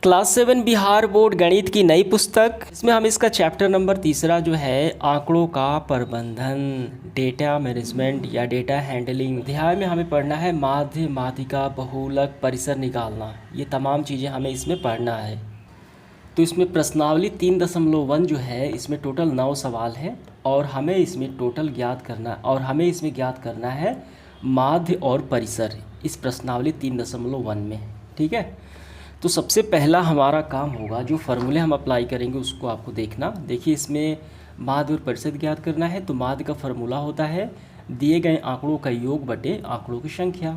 Class 7 Bihar board गणित की नई पुस्तक, इसमें हम इसका चैप्टर नंबर 3 जो है आंकड़ों का प्रबंधन, डेटा मैनेजमेंट या डेटा हैंडलिंग, अध्याय में हमें पढ़ना है माध्य, माध्यिका, बहुलक, परिसर निकालना। ये तमाम चीज़ें हमें इसमें पढ़ना है। तो इसमें प्रश्नावली 3.1 जो है, इसमें टोटल 9 सवाल हैं और हमें इसमें ज्ञात करना है माध्य और परिसर इस प्रश्नावली 3.1 में। ठीक है, तो सबसे पहला हमारा काम होगा, जो फार्मूले हम अप्लाई करेंगे उसको आपको देखना। देखिए, इसमें माध्य और परिसर ज्ञात करना है। तो माध्य का फार्मूला होता है दिए गए आंकड़ों का योग बटे आंकड़ों की संख्या।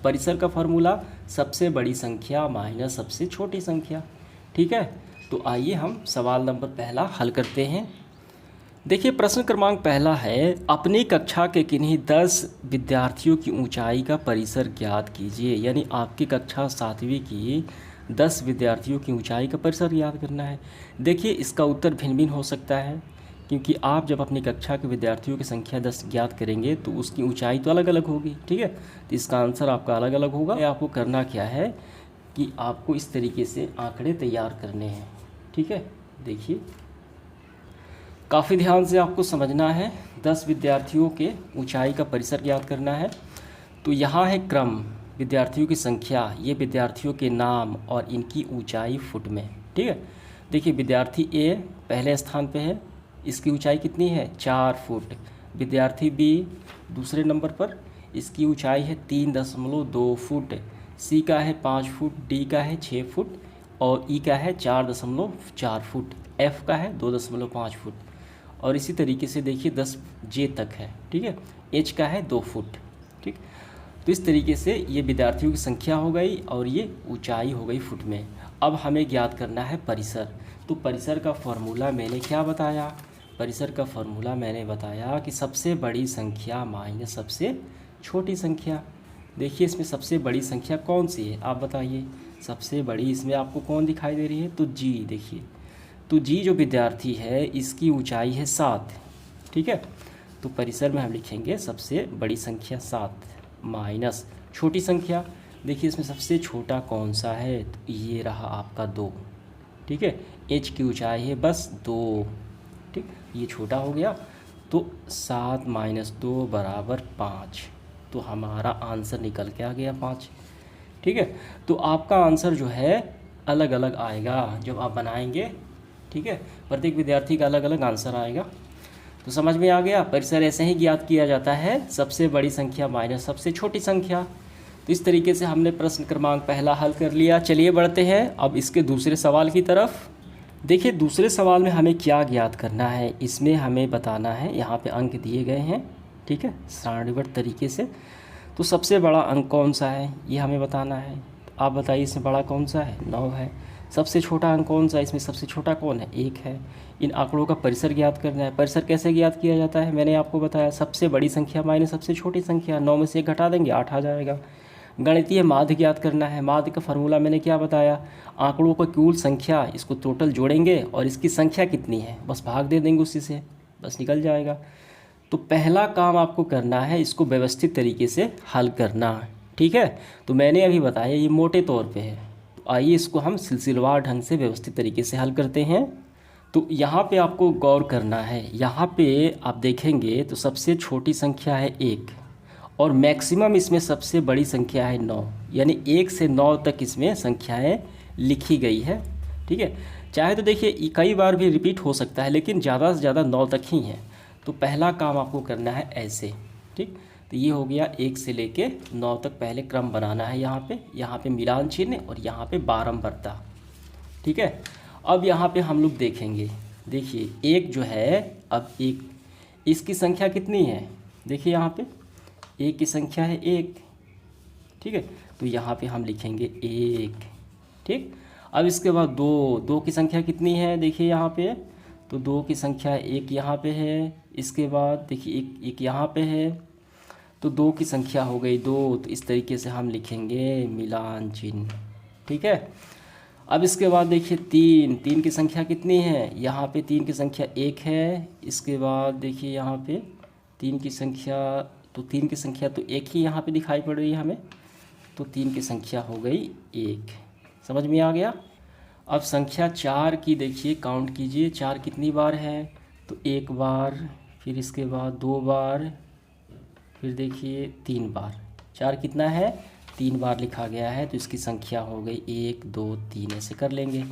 परिसर का फार्मूला सबसे बड़ी संख्या माइनस सबसे छोटी संख्या। ठीक है, तो आइए हम सवाल नंबर पहला हल करते हैं। देखिए, प्रश्न क्रमांक पहला है, अपनी कक्षा के किन्हीं 10 विद्यार्थियों की ऊंचाई का परिसर ज्ञात कीजिए। यानी आपकी कक्षा 7वीं की 10 विद्यार्थियों की ऊंचाई का परिसर याद करना है। देखिए, इसका उत्तर भिन्न भिन्न हो सकता है, क्योंकि आप जब अपनी कक्षा के विद्यार्थियों की संख्या 10 ज्ञात करेंगे तो उसकी ऊंचाई तो अलग अलग होगी। ठीक है, तो इसका आंसर आपका अलग अलग होगा। आपको करना क्या है कि आपको इस तरीके से आंकड़े तैयार करने हैं। ठीक है, देखिए, काफ़ी ध्यान से आपको समझना है। 10 विद्यार्थियों के ऊंचाई का परिसर ज्ञात करना है। तो यहाँ है क्रम, विद्यार्थियों की संख्या, ये विद्यार्थियों के नाम और इनकी ऊंचाई फुट में। ठीक है, देखिए, विद्यार्थी ए पहले स्थान पे है, इसकी ऊंचाई कितनी है 4 फुट। विद्यार्थी बी दूसरे नंबर पर, इसकी ऊंचाई है 3.2 फुट। सी का है 5 फुट, डी का है 6 फुट और ई का है 4.4 फुट। एफ का है 2.5 फुट और इसी तरीके से देखिए 10 जे तक है। ठीक है, एच का है 2 फुट। ठीक, तो इस तरीके से ये विद्यार्थियों की संख्या हो गई और ये ऊंचाई हो गई फुट में। अब हमें ज्ञात करना है परिसर। तो परिसर का फॉर्मूला मैंने क्या बताया? परिसर का फॉर्मूला मैंने बताया कि सबसे बड़ी संख्या माइनस सबसे छोटी संख्या। देखिए, इसमें सबसे बड़ी संख्या कौन सी है, आप बताइए। सबसे बड़ी इसमें आपको कौन दिखाई दे रही है? तो जी। देखिए, तो जी जो विद्यार्थी है इसकी ऊंचाई है 7। ठीक है, तो परिसर में हम लिखेंगे सबसे बड़ी संख्या 7 माइनस छोटी संख्या। देखिए, इसमें सबसे छोटा कौन सा है? तो ये रहा आपका 2। ठीक है, एच की ऊंचाई है बस 2। ठीक, ये छोटा हो गया। तो 7 माइनस 2 बराबर 5। तो हमारा आंसर निकल के आ गया 5। ठीक है, तो आपका आंसर जो है अलग अलग आएगा जब आप बनाएंगे। ठीक है, प्रत्येक विद्यार्थी का अलग अलग आंसर आएगा। तो समझ में आ गया, परिसर ऐसे ही ज्ञात किया जाता है, सबसे बड़ी संख्या माइनस सबसे छोटी संख्या। तो इस तरीके से हमने प्रश्न क्रमांक पहला हल कर लिया। चलिए बढ़ते हैं अब इसके दूसरे सवाल की तरफ। देखिए, दूसरे सवाल में हमें क्या ज्ञात करना है, इसमें हमें बताना है, यहाँ पे अंक दिए गए हैं। ठीक है, सारणीबद्ध तरीके से। तो सबसे बड़ा अंक कौन सा है ये हमें बताना है। तो आप बताइए, इसमें बड़ा कौन सा है? 9 है। सबसे छोटा अंक कौन सा है? इसमें सबसे छोटा कौन है? 1 है। इन आंकड़ों का परिसर ज्ञात करना है। परिसर कैसे ज्ञात किया जाता है? मैंने आपको बताया, सबसे बड़ी संख्या माइनस सबसे छोटी संख्या। 9 में से 1 घटा देंगे, 8 आ जाएगा। गणितीय माध्य ज्ञात करना है। माध्य का फार्मूला मैंने क्या बताया? आंकड़ों का कुल संख्या, इसको टोटल जोड़ेंगे और इसकी संख्या कितनी है बस भाग दे देंगे उसी से, बस निकल जाएगा। तो पहला काम आपको करना है, इसको व्यवस्थित तरीके से हल करना। ठीक है, तो मैंने अभी बताया ये मोटे तौर पे है। तो आइए इसको हम सिलसिलेवार ढंग से व्यवस्थित तरीके से हल करते हैं। तो यहाँ पे आपको गौर करना है। यहाँ पे आप देखेंगे तो सबसे छोटी संख्या है 1 और मैक्सिमम इसमें सबसे बड़ी संख्या है 9। यानी 1 से 9 तक इसमें संख्याएँ लिखी गई है। ठीक है, चाहे तो देखिए कई बार भी रिपीट हो सकता है, लेकिन ज़्यादा से ज़्यादा 9 तक ही है। तो पहला काम आपको करना है ऐसे। ठीक, तो ये हो गया 1 से लेके 9 तक पहले क्रम बनाना है। यहाँ पे मिलान चिन्ह और यहाँ पे बारंबारता। ठीक है, अब यहाँ पे हम लोग देखेंगे। देखिए, 1 जो है, अब 1 इसकी संख्या कितनी है? देखिए, यहाँ पे 1 की संख्या है 1। ठीक है, तो यहाँ पे हम लिखेंगे 1। ठीक, अब इसके बाद 2 की संख्या कितनी है? देखिए यहाँ पे, तो 2 की संख्या 1 यहाँ पे है। इसके बाद देखिए एक यहाँ पे है, तो 2 की संख्या हो गई 2। तो इस तरीके से हम लिखेंगे मिलान चिन्ह। ठीक है, अब इसके बाद देखिए 3 की संख्या कितनी है? यहाँ पे 3 की संख्या 1 है। इसके बाद देखिए यहाँ पे 3 की संख्या, तो 3 की संख्या तो 1 ही यहाँ पे दिखाई पड़ रही है हमें। तो 3 की संख्या हो गई 1। समझ में आ गया? अब संख्या 4 की देखिए, काउंट कीजिए 4 कितनी बार है, तो एक बार, फिर इसके बाद 2 बार, फिर देखिए 3 बार। 4 कितना है, 3 बार लिखा गया है, तो इसकी संख्या हो गई 1 2 3, ऐसे कर लेंगे।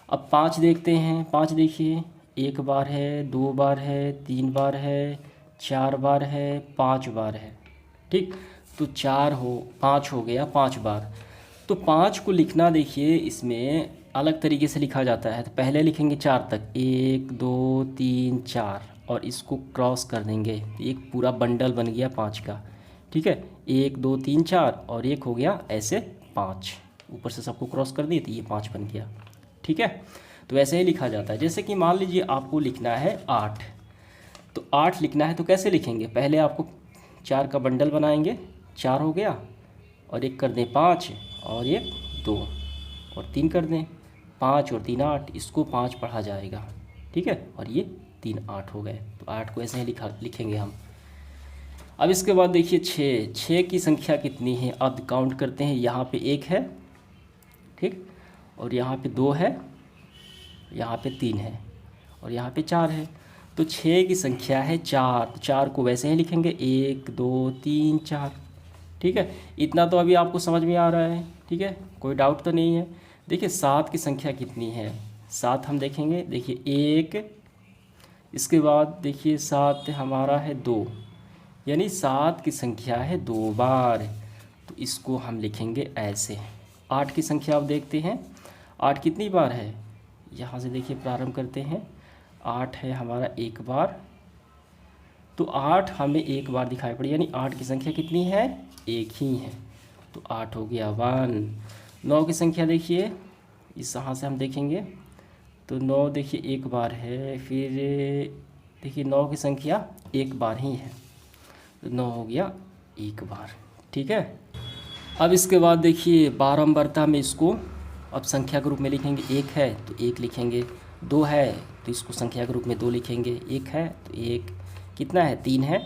अब 5 देखते हैं। 5 देखिए, एक बार है, 2 बार है, 3 बार है, 4 बार है, 5 बार है। ठीक, तो 5 हो गया 5 बार। तो 5 को लिखना देखिए इसमें अलग तरीके से लिखा जाता है। तो पहले लिखेंगे 4 तक, 1 2 3 4, और इसको क्रॉस कर देंगे, तो एक पूरा बंडल बन गया 5 का। ठीक है, 1 2 3 4, और एक हो गया ऐसे 5, ऊपर से सबको क्रॉस कर दिए तो ये 5 बन गया। ठीक है, तो ऐसे ही लिखा जाता है। जैसे कि मान लीजिए आपको लिखना है 8, तो 8 लिखना है तो कैसे लिखेंगे, पहले आपको 4 का बंडल बनाएंगे, 4 हो गया, और एक कर दें 5, और एक 2, और 3 कर दें, 5 और 3 8, इसको 5 पढ़ा जाएगा। ठीक है, और ये 3 8 हो गए, तो 8 को ऐसे ही लिखेंगे हम। अब इसके बाद देखिए 6 की संख्या कितनी है, अब काउंट करते हैं। यहाँ पे 1 है, ठीक, और यहाँ पे 2 है, यहाँ पे 3 है, और यहाँ पे 4 है। तो 6 की संख्या है 4, तो 4 को वैसे ही लिखेंगे 1 2 3 4। ठीक है, इतना तो अभी आपको समझ में आ रहा है। ठीक है, कोई डाउट तो नहीं है। देखिए 7 की संख्या कितनी है, 7 हम देखेंगे, देखिए 1, इसके बाद देखिए 7 हमारा है 2, यानी 7 की संख्या है 2 बार, तो इसको हम लिखेंगे ऐसे। 8 की संख्या आप देखते हैं, 8 कितनी बार है, यहाँ से देखिए प्रारंभ करते हैं। 8 है हमारा एक बार, तो 8 हमें एक बार दिखाई पड़ी, यानी 8 की संख्या कितनी है, एक ही है, तो 8 हो गया 1। 9 की संख्या देखिए, इस यहाँ से हम देखेंगे, तो 9 देखिए एक बार है, फिर देखिए 9 की संख्या एक बार ही है, तो 9 हो गया एक बार। ठीक है, अब इसके बाद देखिए बारंबारता में इसको अब संख्या के रूप में लिखेंगे। 1 है तो 1 लिखेंगे, 2 है तो इसको संख्या के रूप में 2 लिखेंगे, 1 है तो 1, कितना है 3 है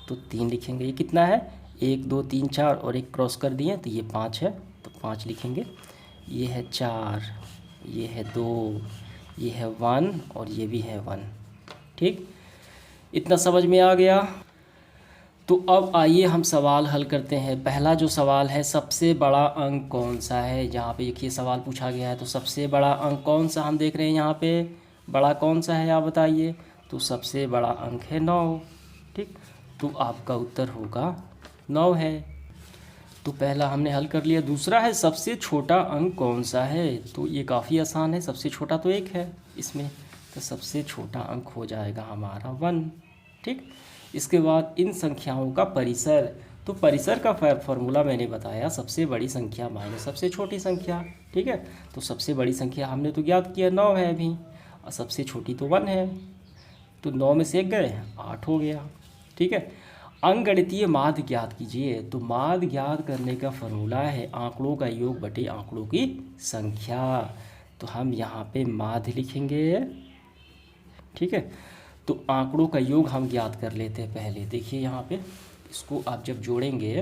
तो 3 लिखेंगे। ये कितना है 1 2 3 4, और एक क्रॉस कर दिए तो ये 5 है, तो 5 लिखेंगे। ये है 4, ये है 2, ये है 1, और ये भी है 1। ठीक, इतना समझ में आ गया। तो अब आइए हम सवाल हल करते हैं। पहला जो सवाल है, सबसे बड़ा अंक कौन सा है, जहाँ पे देखिए सवाल पूछा गया है, तो सबसे बड़ा अंक कौन सा हम देख रहे हैं यहाँ पे, बड़ा कौन सा है आप बताइए, तो सबसे बड़ा अंक है 9। ठीक, तो आपका उत्तर होगा 9 है। तो पहला हमने हल कर लिया। दूसरा है सबसे छोटा अंक कौन सा है, तो ये काफ़ी आसान है, सबसे छोटा तो 1 है इसमें, तो सबसे छोटा अंक हो जाएगा हमारा 1। ठीक, इसके बाद इन संख्याओं का परिसर, तो परिसर का फॉर्मूला मैंने बताया, सबसे बड़ी संख्या माइनस सबसे छोटी संख्या। ठीक है, तो सबसे बड़ी संख्या हमने तो ज्ञात किया 9 है अभी, और सबसे छोटी तो 1 है, तो 9 में से 1 गए 8 हो गया। ठीक है, अंकगणितीय माध्य ज्ञात कीजिए। तो माध्य ज्ञात करने का फॉर्मूला है आंकड़ों का योग बटे आंकड़ों की संख्या। तो हम यहाँ पे माध्य लिखेंगे। ठीक है, तो आंकड़ों का योग हम ज्ञात कर लेते हैं पहले। देखिए यहाँ पे इसको आप जब जोड़ेंगे,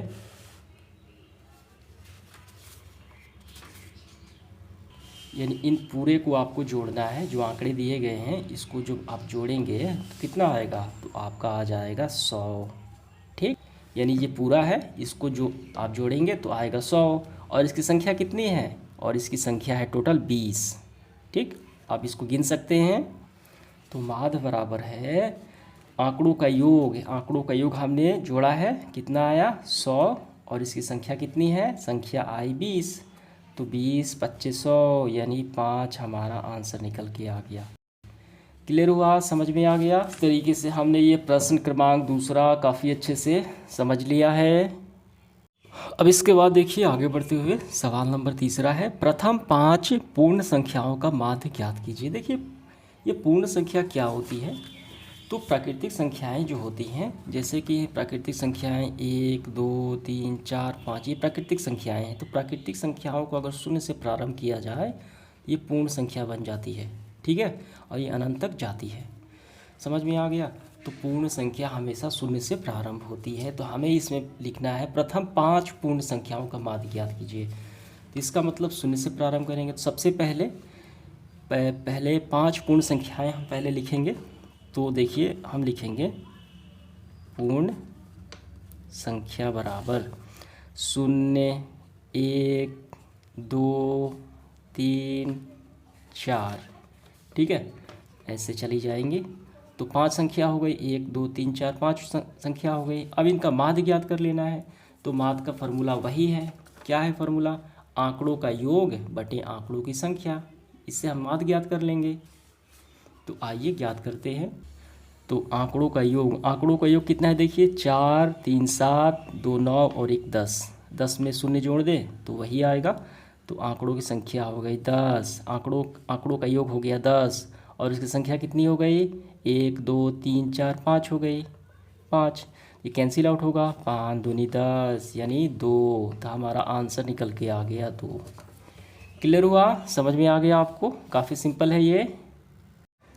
यानी इन पूरे को आपको जोड़ना है, जो आंकड़े दिए गए हैं इसको जो आप जोड़ेंगे तो कितना आएगा, तो आपका आ जाएगा 100। ठीक, यानी ये पूरा है, इसको जो आप जोड़ेंगे तो आएगा 100, और इसकी संख्या कितनी है, और इसकी संख्या है टोटल 20। ठीक, आप इसको गिन सकते हैं। तो माध्य बराबर है आंकड़ों का योग, आंकड़ों का योग हमने जोड़ा है, कितना आया 100, और इसकी संख्या कितनी है, संख्या आई 20, तो 20 25 100, यानी 5 हमारा आंसर निकल के आ गया। क्लियर हुआ, समझ में आ गया। इस तरीके से हमने ये प्रश्न क्रमांक दूसरा काफ़ी अच्छे से समझ लिया है। अब इसके बाद देखिए आगे बढ़ते हुए सवाल नंबर तीसरा है, प्रथम 5 पूर्ण संख्याओं का माध्य ज्ञात कीजिए। देखिए ये पूर्ण संख्या क्या होती है, तो प्राकृतिक संख्याएं जो होती हैं, जैसे कि प्राकृतिक संख्याएं 1 2 3 4 5, ये प्राकृतिक संख्याएं हैं। तो प्राकृतिक संख्याओं को अगर शून्य से प्रारंभ किया जाए, ये पूर्ण संख्या बन जाती है। ठीक है, और ये अनंत तक जाती है। समझ में आ गया। तो पूर्ण संख्या हमेशा शून्य से प्रारंभ होती है। तो हमें इसमें लिखना है प्रथम 5 पूर्ण संख्याओं का माध्य ज्ञात कीजिए। तो इसका मतलब शून्य से प्रारंभ करेंगे, तो सबसे पहले पहले 5 पूर्ण संख्याएं हम पहले लिखेंगे। तो देखिए हम लिखेंगे पूर्ण संख्या बराबर 0, 1, 2, 3, 4। ठीक है, ऐसे चली जाएंगी। तो 5 संख्या हो गई, 1, 2, 3, 4, 5 संख्या हो गई। अब इनका माध्य ज्ञात कर लेना है। तो माध्य का फॉर्मूला वही है। क्या है फॉर्मूला? आंकड़ों का योग बटे आंकड़ों की संख्या। इससे हम माध्य ज्ञात कर लेंगे। तो आइए ज्ञात करते हैं। तो आंकड़ों का योग कितना है? देखिए 4, 3, 7, 2, 9 और 1, 10। 10 में शून्य जोड़ दें तो वही आएगा। तो आंकड़ों की संख्या हो गई 10। आंकड़ों का योग हो गया 10 और इसकी संख्या कितनी हो गई? 1, 2, 3, 4, 5 हो गई। 5 ये कैंसिल आउट होगा। 5 दूनी 10 यानी 2। तो हमारा आंसर निकल के आ गया 2। क्लियर हुआ? समझ में आ गया आपको? काफ़ी सिंपल है ये।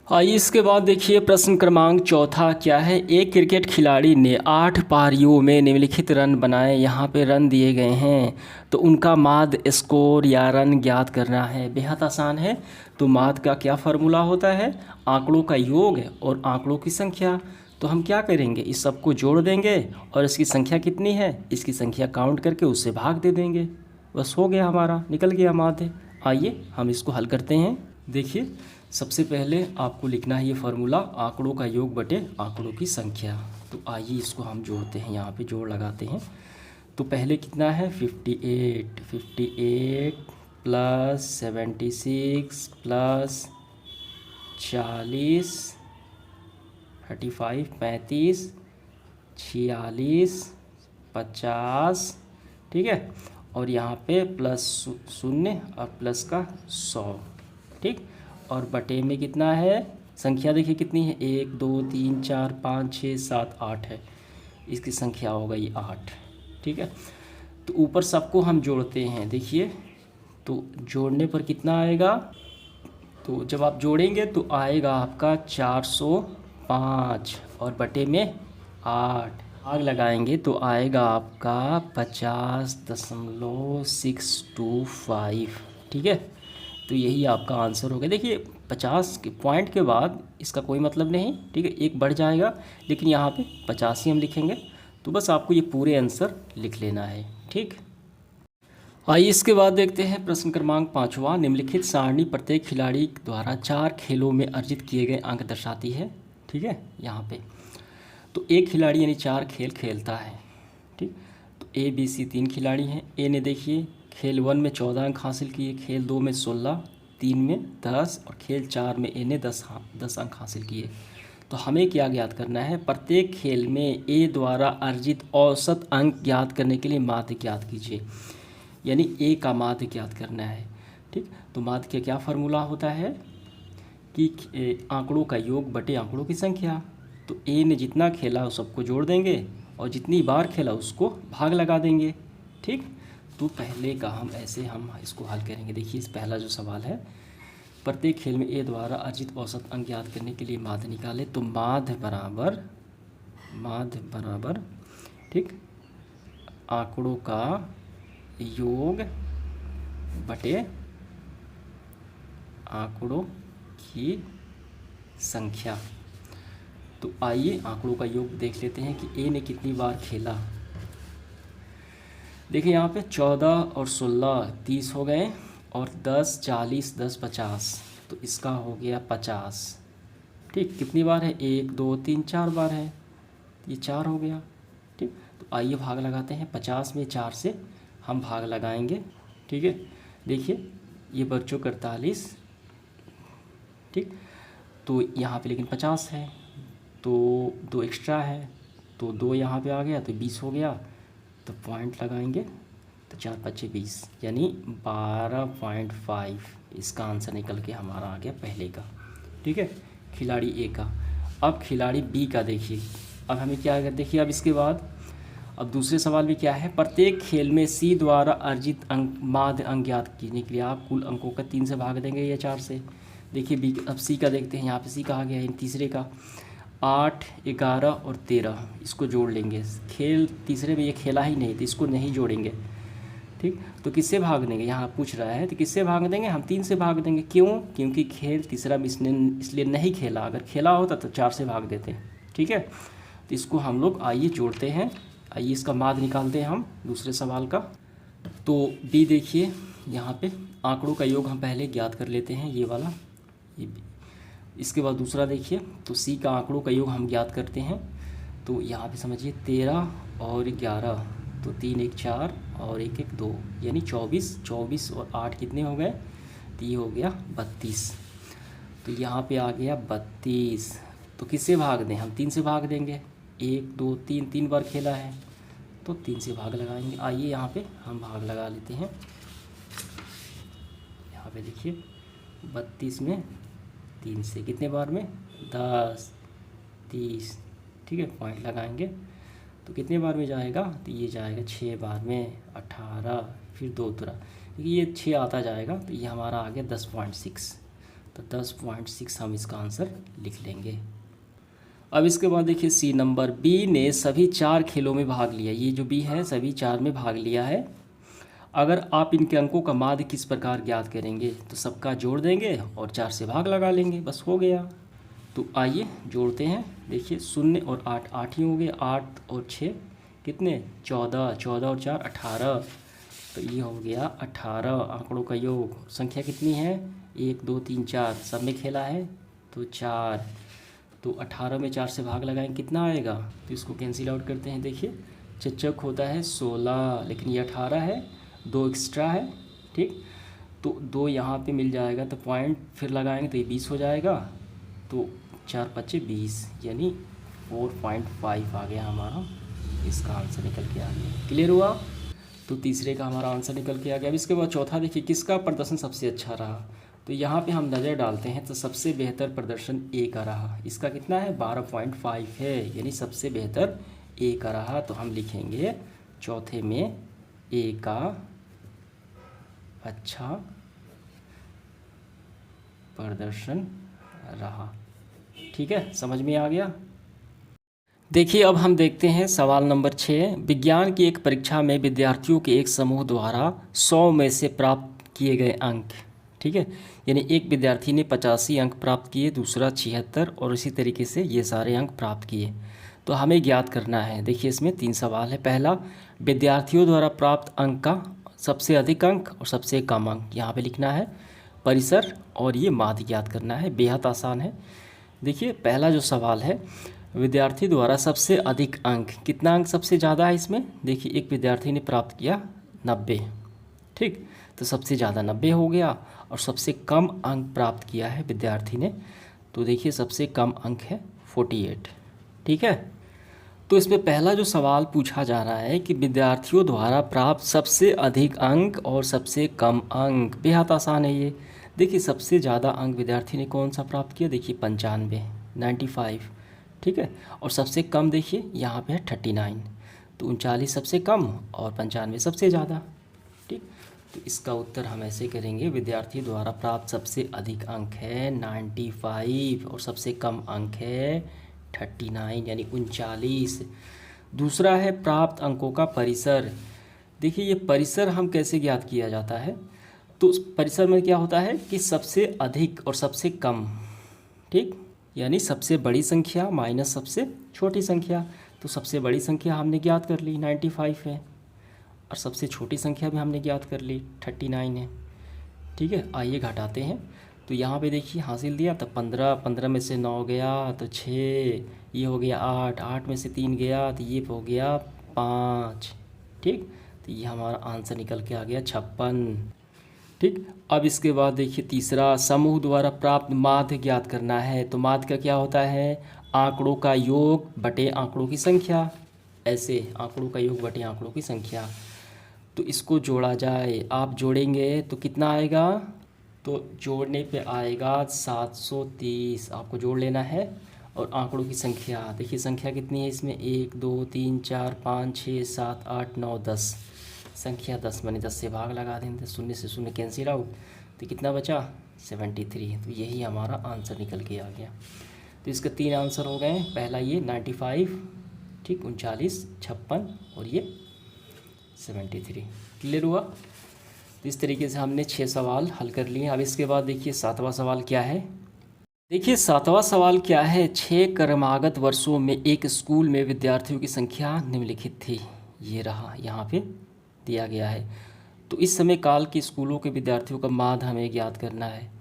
आइए इसके बाद देखिए प्रश्न क्रमांक 4 क्या है। एक क्रिकेट खिलाड़ी ने 8 पारियों में निम्नलिखित रन बनाए। यहाँ पे रन दिए गए हैं तो उनका माध्य स्कोर या रन ज्ञात करना है। बेहद आसान है। तो माध्य का क्या फार्मूला होता है? आंकड़ों का योग और आंकड़ों की संख्या। तो हम क्या करेंगे? इस सबको जोड़ देंगे और इसकी संख्या कितनी है इसकी संख्या काउंट करके उससे भाग दे देंगे। बस हो गया, हमारा निकल गया माध्य। आइए हम इसको हल करते हैं। देखिए सबसे पहले आपको लिखना है ये फार्मूला, आंकड़ों का योग बटे आंकड़ों की संख्या। तो आइए इसको हम जोड़ते हैं, यहाँ पे जोड़ लगाते हैं। तो पहले कितना है? 58 प्लस 76 प्लस 40 35 35 46 50। ठीक है, और यहाँ पे प्लस 0 और प्लस का 100। ठीक, और बटे में कितना है? संख्या देखिए कितनी है? 1, 2, 3, 4, 5, 6, 7, 8 है। इसकी संख्या हो गई 8। ठीक है, तो ऊपर सबको हम जोड़ते हैं। देखिए तो जोड़ने पर कितना आएगा? तो जब आप जोड़ेंगे तो आएगा आपका 405 और बटे में 8। भाग लगाएंगे तो आएगा आपका 50.625। ठीक है, तो यही आपका आंसर हो गया। देखिए 50 के पॉइंट के बाद इसका कोई मतलब नहीं। ठीक है, एक बढ़ जाएगा लेकिन यहाँ पे 50 ही हम लिखेंगे। तो बस आपको ये पूरे आंसर लिख लेना है। ठीक, आइए इसके बाद देखते हैं प्रश्न क्रमांक 5। निम्नलिखित सारणी प्रत्येक खिलाड़ी द्वारा 4 खेलों में अर्जित किए गए अंक दर्शाती है। ठीक है, यहाँ पे तो एक खिलाड़ी यानी 4 खेल खेलता है। ठीक, तो ए बी सी 3 खिलाड़ी हैं। ए ने देखिए खेल 1 में 14 अंक हासिल किए, खेल 2 में 16, 3 में 10 और खेल 4 में ए ने 10 अंक हासिल किए। तो हमें क्या ज्ञात करना है? प्रत्येक खेल में ए द्वारा अर्जित औसत अंक ज्ञात करने के लिए माध्य ज्ञात कीजिए, यानी ए का माध्य ज्ञात करना है। ठीक, तो माध्य का क्या फार्मूला होता है कि आंकड़ों का योग बटे आंकड़ों की संख्या। तो ए ने जितना खेला उस सबको जोड़ देंगे और जितनी बार खेला उसको भाग लगा देंगे। ठीक, तो पहले का हम इसको हल करेंगे। देखिए इस पहला जो सवाल है, प्रत्येक खेल में ए द्वारा अर्जित औसत अंक ज्ञात करने के लिए माध्य निकाले। तो माध्य बराबर ठीक आंकड़ों का योग बटे आंकड़ों की संख्या। तो आइए आंकड़ों का योग देख लेते हैं कि ए ने कितनी बार खेला। देखिए यहाँ पे 14 और 16 30 हो गए और 10 40 10 50, तो इसका हो गया 50। ठीक, कितनी बार है? 1 2 3 4 बार है, ये 4 हो गया। ठीक, तो आइए भाग लगाते हैं। 50 में 4 से हम भाग लगाएंगे। ठीक है, देखिए ये बच्चों 48। ठीक, तो यहाँ पे लेकिन 50 है तो 2 एक्स्ट्रा है, तो 2 यहाँ पे आ गया तो 20 हो गया। तो पॉइंट लगाएंगे तो 4 5 20 यानी 12.5 इसका आंसर निकल के हमारा आ गया पहले का। ठीक है, खिलाड़ी ए का। अब खिलाड़ी बी का देखिए, अब हमें क्या कर, देखिए अब इसके बाद अब दूसरे सवाल में क्या है? प्रत्येक खेल में सी द्वारा अर्जित अंक माध्य अंक ज्ञात करने के लिए आप कुल अंकों का 3 से भाग देंगे या 4 से। देखिए बी, अब सी का देखते हैं। यहाँ पे सी कहा गया है तीसरे का 8 11 और 13 इसको जोड़ लेंगे। खेल तीसरे में ये खेला ही नहीं तो इसको नहीं जोड़ेंगे। ठीक, तो तो किससे भाग देंगे, यहाँ पूछ रहा है तो किससे भाग देंगे, हम 3 से भाग देंगे। क्यों, क्योंकि खेल तीसरा भी इसलिए नहीं खेला, अगर खेला होता तो 4 से भाग देते। ठीक है, तो इसको हम लोग आइए जोड़ते हैं। आइए इसका माध्य निकालते हैं हम दूसरे सवाल का। तो बी देखिए यहाँ पे आंकड़ों का योग हम पहले ज्ञात कर लेते हैं, ये वाला, ये बी। इसके बाद दूसरा देखिए, तो सी का आंकड़ों का योग हम ज्ञात करते हैं। तो यहाँ पे समझिए 13 और 11, तो 3 1 4 और 1 1 2, यानी 24। 24 और 8 कितने हो गए, तो ये हो गया 32। तो यहाँ पे आ गया 32। तो किससे भाग दें, हम 3 से भाग देंगे। 1 2 3, 3 बार खेला है तो 3 से भाग लगाएंगे। आइए यहाँ पे हम भाग लगा लेते हैं। यहाँ पे देखिए 32 में 3 से कितने बार में, 10 30। ठीक है, पॉइंट लगाएंगे तो कितने बार में जाएगा, तो ये जाएगा 6 बार में, 18, फिर 2 तुरा, ये 6 आता जाएगा, तो ये हमारा आ गया 10.6। तो 10.6 हम इसका आंसर लिख लेंगे। अब इसके बाद देखिए सी नंबर, बी ने सभी 4 खेलों में भाग लिया। ये जो बी है सभी 4 में भाग लिया है। अगर आप इनके अंकों का माध्य किस प्रकार ज्ञात करेंगे, तो सबका जोड़ देंगे और 4 से भाग लगा लेंगे, बस हो गया। तो आइए जोड़ते हैं। देखिए 0 और 8, 8 ही हो गए, 8 और 6 कितने, 14, 14 और 4 18। तो ये हो गया 18 आंकड़ों का योग। संख्या कितनी है, 1 2 3 4, सब में खेला है तो 4। तो 18 में 4 से भाग लगाएंगे, कितना आएगा, तो इसको कैंसिल आउट करते हैं। देखिए चच्चक होता है 16, लेकिन ये 18 है, 2 एक्स्ट्रा है। ठीक, तो 2 यहाँ पे मिल जाएगा, तो पॉइंट फिर लगाएंगे तो ये 20 हो जाएगा। तो 4 5 20, यानी 4.5 आ गया हमारा, इसका आंसर निकल के आ गया। क्लियर हुआ, तो तीसरे का हमारा आंसर निकल के आ गया। अब इसके बाद चौथा देखिए, किसका प्रदर्शन सबसे अच्छा रहा। तो यहाँ पे हम नज़र डालते हैं तो सबसे बेहतर प्रदर्शन ए का रहा। इसका कितना है, 12.5 है, यानी सबसे बेहतर ए का रहा। तो हम लिखेंगे चौथे में ए का अच्छा प्रदर्शन रहा। ठीक है, समझ में आ गया। देखिए अब हम देखते हैं सवाल नंबर 6। विज्ञान की एक परीक्षा में विद्यार्थियों के एक समूह द्वारा 100 में से प्राप्त किए गए अंक, ठीक है, यानी एक विद्यार्थी ने 85 अंक प्राप्त किए, दूसरा 76, और इसी तरीके से ये सारे अंक प्राप्त किए। तो हमें ज्ञात करना है। देखिए इसमें 3 सवाल है। पहला, विद्यार्थियों द्वारा प्राप्त अंक का सबसे अधिक अंक और सबसे कम अंक यहाँ पे लिखना है। परिसर और ये माध्य ज्ञात करना है, बेहद आसान है। देखिए पहला जो सवाल है, विद्यार्थी द्वारा सबसे अधिक अंक, कितना अंक सबसे ज़्यादा है इसमें, देखिए एक विद्यार्थी ने प्राप्त किया 90, ठीक, तो सबसे ज़्यादा 90 हो गया। और सबसे कम अंक प्राप्त किया है विद्यार्थी ने, तो देखिए सबसे कम अंक है 48। ठीक है, तो इसमें पहला जो सवाल पूछा जा रहा है कि विद्यार्थियों द्वारा प्राप्त सबसे अधिक अंक और सबसे कम अंक, बेहद आसान है ये। देखिए सबसे ज़्यादा अंक विद्यार्थी ने कौन सा प्राप्त किया, देखिए 95, 95, ठीक है, और सबसे कम देखिए यहाँ पे है 39, तो 39 सबसे कम और 95 सबसे ज़्यादा। ठीक, तो इसका उत्तर हम ऐसे करेंगे, विद्यार्थी द्वारा प्राप्त सबसे अधिक अंक है 95 और सबसे कम अंक है 39, यानी 39। दूसरा है प्राप्त अंकों का परिसर। देखिए ये परिसर हम कैसे ज्ञात किया जाता है, तो परिसर में क्या होता है कि सबसे अधिक और सबसे कम, ठीक, यानी सबसे बड़ी संख्या माइनस सबसे छोटी संख्या। तो सबसे बड़ी संख्या हमने ज्ञात कर ली 95 है, और सबसे छोटी संख्या भी हमने ज्ञात कर ली 39 है। ठीक है, आइए घटाते हैं। तो यहाँ पे देखिए हासिल दिया, तो 15, 15 में से 9 गया तो 6, ये हो गया 8, 8 में से 3 गया तो ये हो गया 5। ठीक, तो ये हमारा आंसर निकल के आ गया 56। ठीक, अब इसके बाद देखिए तीसरा, समूह द्वारा प्राप्त माध्य ज्ञात करना है। तो माध्य का क्या होता है, आंकड़ों का योग बटे आंकड़ों की संख्या, ऐसे आंकड़ों का योग बटे आंकड़ों की संख्या। तो इसको जोड़ा जाए, आप जोड़ेंगे तो कितना आएगा, तो जोड़ने पे आएगा 730, आपको जोड़ लेना है। और आंकड़ों की संख्या, देखिए संख्या कितनी है इसमें, 1 2 3 4 5 6 7 8 9 10, संख्या 10, मैंने 10 से भाग लगा देंगे, 0 से 0 कैंसिल आउट, तो कितना बचा 73। तो यही हमारा आंसर निकल के आ गया। तो इसके 3 आंसर हो गए, पहला ये 95, ठीक, 39, 56 और ये 73। क्लियर हुआ। तो इस तरीके से हमने 6 सवाल हल कर लिए। अब इसके बाद देखिए 7वां सवाल क्या है। देखिए 7वां सवाल क्या है। 6 क्रमागत वर्षों में एक स्कूल में विद्यार्थियों की संख्या निम्नलिखित थी। ये रहा, यहाँ पे दिया गया है। तो इस समय काल के स्कूलों के विद्यार्थियों का माध्य हमें ज्ञात करना है।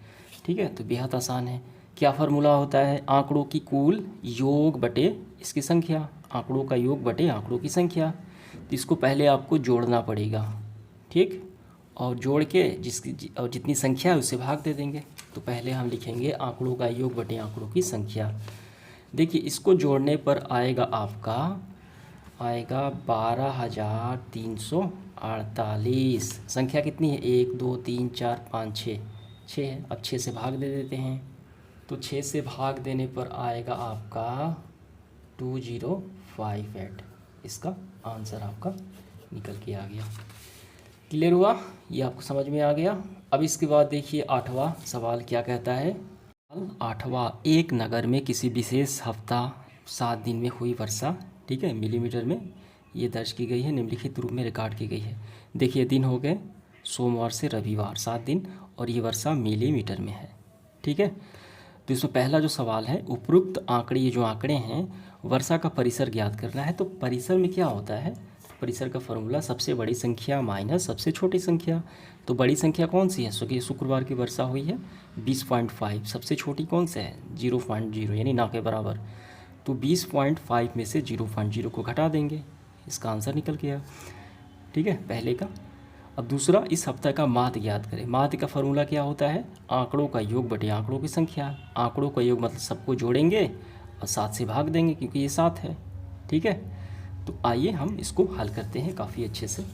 ठीक है, तो बेहद आसान है। क्या फार्मूला होता है, आंकड़ों की कुल योग बटे इसकी संख्या, आंकड़ों का योग बटे आंकड़ों की संख्या। तो इसको पहले आपको जोड़ना पड़ेगा, ठीक, और जोड़ के और जितनी संख्या है उससे भाग दे देंगे। तो पहले हम लिखेंगे आंकड़ों का योग बटे आंकड़ों की संख्या। देखिए इसको जोड़ने पर आएगा आपका 12,348। संख्या कितनी है, 1 2 3 4 5 6, 6 है। अब 6 से भाग दे देते हैं। तो 6 से भाग देने पर आएगा आपका 2058। इसका आंसर आपका निकल के आ गया। क्लियर हुआ, ये आपको समझ में आ गया। अब इसके बाद देखिए 8वां सवाल क्या कहता है। 8वां, एक नगर में किसी विशेष हफ्ता 7 दिन में हुई वर्षा, ठीक है, मिलीमीटर में ये दर्ज की गई है, निम्नलिखित रूप में रिकॉर्ड की गई है। देखिए दिन हो गए सोमवार से रविवार 7 दिन, और ये वर्षा मिलीमीटर में है। ठीक है, तो इसमें पहला जो सवाल है, उपरोक्त आंकड़े, ये जो आंकड़े हैं वर्षा का परिसर ज्ञात करना है। तो परिसर में क्या होता है, परिसर का फॉर्मूला सबसे बड़ी संख्या माइनस सबसे छोटी संख्या। तो बड़ी संख्या कौन सी है, शुक्रवार की वर्षा हुई है 20.5, सबसे छोटी कौन सा है 0.0, यानी ना के बराबर। तो 20.5 में से 0.0 को घटा देंगे, इसका आंसर निकल गया। ठीक है, पहले का। अब दूसरा, इस हफ्ते का माध्य ज्ञात करें। माध्य का फॉर्मूला क्या होता है, आंकड़ों का योग बटे आंकड़ों की संख्या। आंकड़ों का योग मतलब सबको जोड़ेंगे और 7 से भाग देंगे क्योंकि ये 7 है। ठीक है, तो आइए हम इसको हल करते हैं काफ़ी अच्छे से।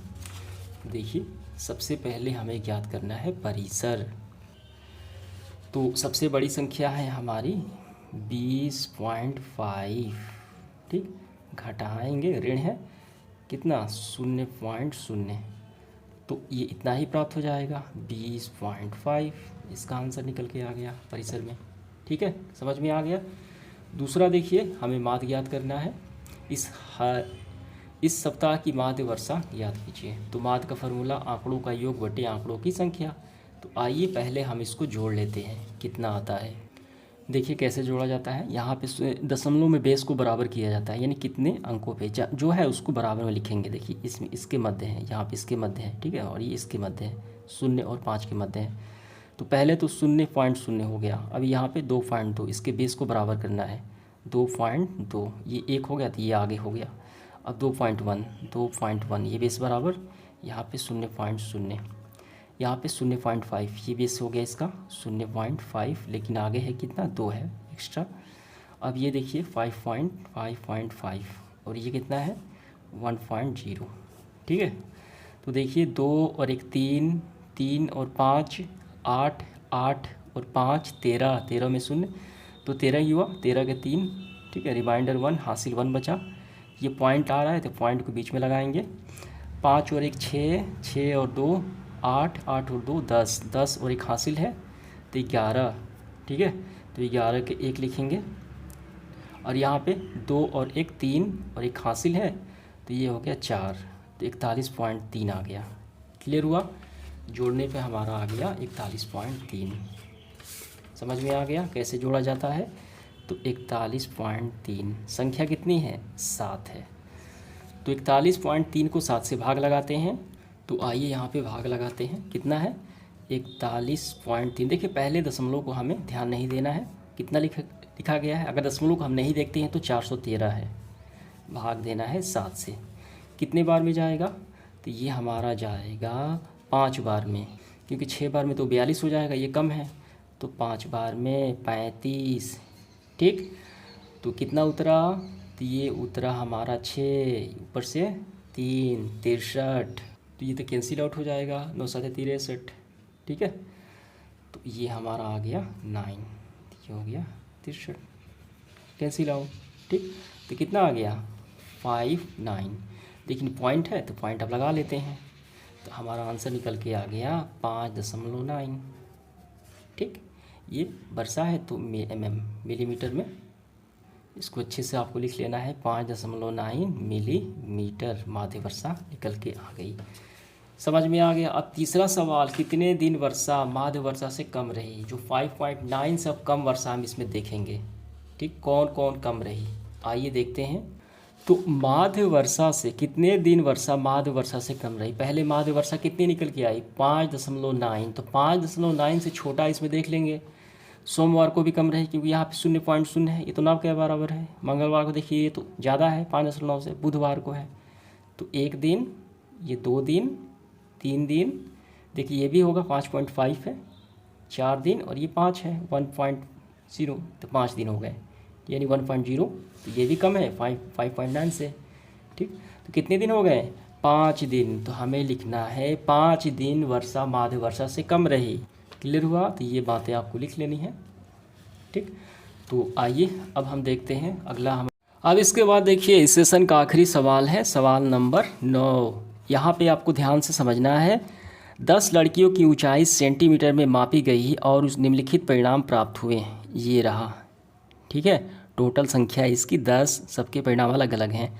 देखिए सबसे पहले हमें ज्ञात करना है परिसर। तो सबसे बड़ी संख्या है हमारी 20.5, ठीक, घटाएंगे, ऋण है कितना 0.0, तो ये इतना ही प्राप्त हो जाएगा 20.5। इसका आंसर निकल के आ गया परिसर में। ठीक है, समझ में आ गया। दूसरा देखिए, हमें माध्य ज्ञात करना है। इस सप्ताह की माध्य वर्षा याद कीजिए। तो माध्य का फॉर्मूला आंकड़ों का योग बटे आंकड़ों की संख्या। तो आइए पहले हम इसको जोड़ लेते हैं, कितना आता है। देखिए कैसे जोड़ा जाता है, यहाँ पे दशमलव में बेस को बराबर किया जाता है, यानी कितने अंकों पे जो है उसको बराबर में लिखेंगे। देखिए इसमें इसके मध्य है, यहाँ पे इसके मध्य है, ठीक है, और ये इसके मध्य है, 0 और 5 के मध्य है। तो पहले तो 0.0 हो गया। अब यहाँ पे 2.2, इसके बेस को बराबर करना है, 2.2, ये 1 हो गया तो ये आगे हो गया। अब 2.1 ये बेस बराबर, यहाँ पे 0.0, यहाँ पे 0.5, ये बेस हो गया इसका 0.5, लेकिन आगे है कितना 2 है एक्स्ट्रा। अब ये देखिए 5.5 और ये कितना है 1.0। ठीक है, तो देखिए 2 और 1 3, 3 और 5 8, 8 और 5 13, 13 में 0, तो 13 ही हुआ, 13 के 3, ठीक है, रिमाइंडर 1, हासिल 1 बचा। ये पॉइंट आ रहा है तो पॉइंट को बीच में लगाएंगे। 5 और 1 6, 6 और 2 8, 8 और 2 10, 10 और 1 हासिल है तो 11। ठीक है, तो 11 के 1 लिखेंगे, और यहाँ पे 2 और 1 3 और 1 हासिल है तो ये हो गया 4, तो 41.3 आ गया। क्लियर हुआ, जोड़ने पे हमारा आ गया 41.3। समझ में आ गया कैसे जोड़ा जाता है। तो 41.3, संख्या कितनी है 7 है। तो 41.3 को 7 से भाग लगाते हैं। तो आइए यहाँ पे भाग लगाते हैं, कितना है 41.3। देखिए पहले दशमलव को हमें ध्यान नहीं देना है, कितना लिखा गया है। अगर दशमलव को हम नहीं देखते हैं तो 413 है, भाग देना है 7 से। कितने बार में जाएगा, तो ये हमारा जाएगा 5 बार में, क्योंकि 6 बार में तो 42 हो जाएगा, ये कम है, तो 5 बार में 35। ठीक, तो कितना उतरा, तो ये उतरा हमारा 6, ऊपर से 3 63, तो ये तो कैंसिल आउट हो जाएगा, 9 7 63। ठीक है, तो ये हमारा आ गया 9, ये हो गया 63, कैंसिल आउट। ठीक, तो कितना आ गया 59, लेकिन पॉइंट है तो पॉइंट अब लगा लेते हैं, तो हमारा आंसर निकल के आ गया 5.9। ठीक, ये वर्षा है तो मिलीमीटर में, इसको अच्छे से आपको लिख लेना है, 5.9 मिलीमीटर माध्य वर्षा निकल के आ गई। समझ में आ गया। अब तीसरा सवाल, कितने दिन वर्षा माध्य वर्षा से कम रही। जो 5.9 से अब कम वर्षा हम इसमें देखेंगे। ठीक, कौन कौन कम रही, आइए देखते हैं। तो माध्य वर्षा से कितने दिन वर्षा माध्य वर्षा से कम रही। पहले माध्य वर्षा कितनी निकल के आई, 5.9। तो 5.9 से छोटा इसमें देख लेंगे। सोमवार को भी कम रही क्योंकि यहाँ पे 0.0 है, ये तो ना क्या बराबर है। मंगलवार को देखिए ये तो ज़्यादा है 5.9 से। बुधवार को है तो 1 दिन, ये 2 दिन, 3 दिन, देखिए ये भी होगा 5.5 है, 4 दिन, और ये 5 है 1.0, तो 5 दिन हो गए, यानी 1.0। तो ये भी कम है 5.9 से। ठीक, तो कितने दिन हो गए, 5 दिन। तो हमें लिखना है 5 दिन वर्षा माध्य वर्षा से कम रही। क्लियर हुआ। तो ये बातें आपको लिख लेनी है। ठीक, तो आइए अब हम देखते हैं अगला। हम अब इसके बाद देखिए इस सेशन का आखिरी सवाल है, सवाल नंबर 9। यहाँ पे आपको ध्यान से समझना है। 10 लड़कियों की ऊंचाई सेंटीमीटर में मापी गई और उस निम्नलिखित परिणाम प्राप्त हुए। ये रहा, ठीक है, टोटल संख्या इसकी 10, सबके परिणाम अलग अलग हैं।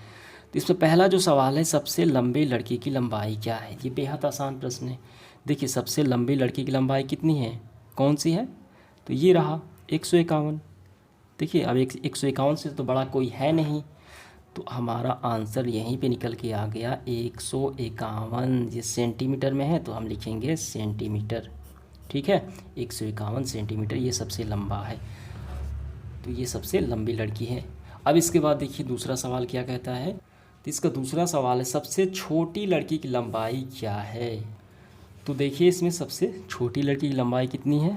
तो इसमें पहला जो सवाल है, सबसे लंबे लड़की की लंबाई क्या है। ये बेहद आसान प्रश्न है। देखिए सबसे लंबी लड़की की लंबाई कितनी है, कौन सी है, तो ये रहा 151। देखिए अब 151 से तो बड़ा कोई है नहीं, तो हमारा आंसर यहीं पे निकल के आ गया 151। ये सेंटीमीटर में है तो हम लिखेंगे सेंटीमीटर। ठीक है, 151 सेंटीमीटर ये सबसे लंबा है, तो ये सबसे लंबी लड़की है। अब इसके बाद देखिए दूसरा सवाल क्या कहता है। तो इसका दूसरा सवाल है, सबसे छोटी लड़की की लंबाई क्या है। तो देखिए इसमें सबसे छोटी लड़की की लंबाई कितनी है,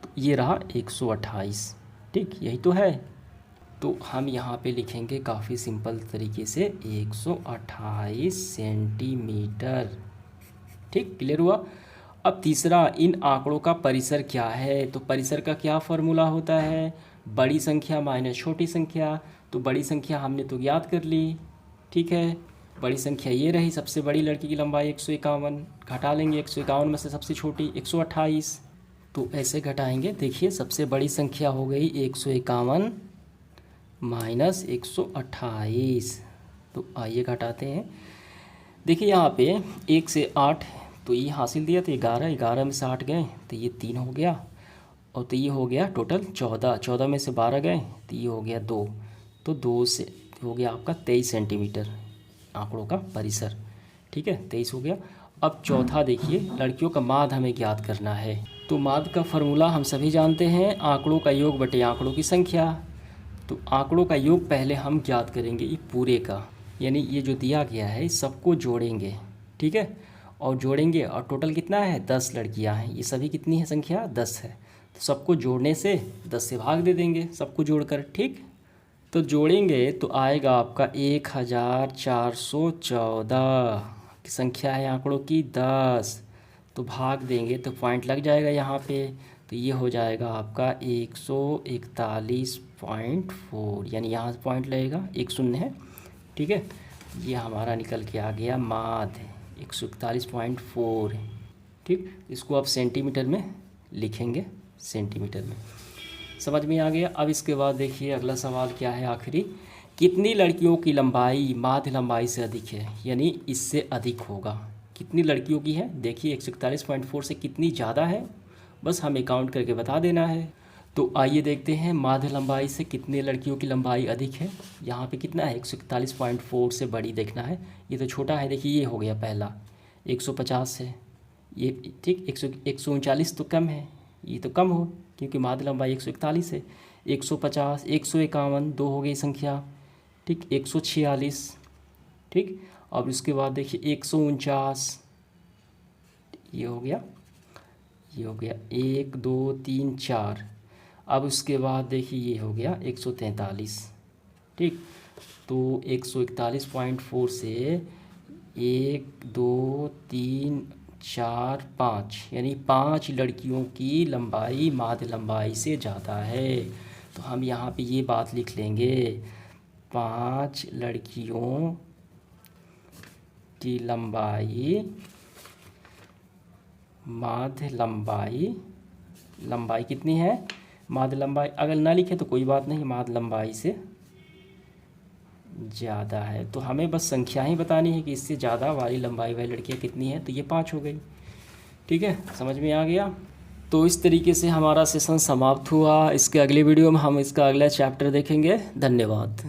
तो ये रहा 128। ठीक, यही तो है। तो हम यहाँ पे लिखेंगे काफ़ी सिंपल तरीके से 128 सेंटीमीटर। ठीक, क्लियर हुआ। अब तीसरा, इन आंकड़ों का परिसर क्या है। तो परिसर का क्या फार्मूला होता है, बड़ी संख्या माइनस छोटी संख्या। तो बड़ी संख्या हमने तो याद कर ली। ठीक है, बड़ी संख्या ये रही, सबसे बड़ी लड़की की लंबाई 151, घटा लेंगे 151 में से सबसे छोटी 128। तो ऐसे घटाएंगे, देखिए सबसे बड़ी संख्या हो गई 151 माइनस 128। तो आइए घटाते हैं। देखिए यहाँ पे 1 से 8, तो ये हासिल दिया तो 11, 11 में से 8 गए तो ये 3 हो गया, और तो ये हो गया टोटल 14, 14 में से 12 गए तो ये हो गया 2, तो 2 से हो गया आपका 23 सेंटीमीटर आंकड़ों का परिसर। ठीक है, 23 हो गया। अब चौथा देखिए, लड़कियों का माध्य हमें ज्ञात करना है। तो माध्य का फॉर्मूला हम सभी जानते हैं, आंकड़ों का योग बटे आंकड़ों की संख्या। तो आंकड़ों का योग पहले हम ज्ञात करेंगे ये पूरे का, यानी ये जो दिया गया है इस सबको जोड़ेंगे। ठीक है, और जोड़ेंगे और टोटल कितना है, 10 लड़कियां हैं। ये सभी कितनी है संख्या, 10 है। तो सबको जोड़ने से 10 से भाग दे देंगे सबको जोड़कर। ठीक, तो जोड़ेंगे तो आएगा आपका 1414 की संख्या है आंकड़ों की 10। तो भाग देंगे तो पॉइंट लग जाएगा यहाँ पे, तो ये हो जाएगा आपका 141.4, यानी यहाँ से पॉइंट लगेगा, 1 शून्य है। ठीक है, ये हमारा निकल के आ गया माध्य 141.4। ठीक, इसको आप सेंटीमीटर में लिखेंगे, सेंटीमीटर में। समझ में आ गया। अब इसके बाद देखिए अगला सवाल क्या है आखिरी, कितनी लड़कियों की लंबाई माध्य लंबाई से अधिक है, यानी इससे अधिक होगा। कितनी लड़कियों की है, देखिए 141.4 से कितनी ज़्यादा है, बस हमें काउंट करके बता देना है। तो आइए देखते हैं माध्य लंबाई से कितने लड़कियों की लंबाई अधिक है। यहाँ पे कितना है, 141.4 से बड़ी देखना है। ये तो छोटा है, देखिए ये हो गया पहला 150 है ये। ठीक, 139 तो कम है, ये तो कम हो क्योंकि माध्य लंबाई 141 है। 150, 151, 2 हो गई संख्या। ठीक, 146। ठीक, अब इसके बाद देखिए 149, ये हो गया, ये हो गया 1 2 3 4। अब उसके बाद देखिए ये हो गया 143। ठीक, तो 141.4 से 1 2 3 4 5, यानी 5 लड़कियों की लंबाई माध्य लंबाई से ज़्यादा है। तो हम यहाँ पे ये बात लिख लेंगे, 5 लड़कियों की लंबाई माध्य लंबाई, लंबाई कितनी है, माध्य लंबाई अगर ना लिखे तो कोई बात नहीं, माध्य लंबाई से ज़्यादा है, तो हमें बस संख्या ही बतानी है कि इससे ज़्यादा वाली लंबाई वाली लड़कियाँ कितनी हैं, तो ये 5 हो गई। ठीक है, समझ में आ गया। तो इस तरीके से हमारा सेशन समाप्त हुआ। इसके अगले वीडियो में हम इसका अगला चैप्टर देखेंगे। धन्यवाद।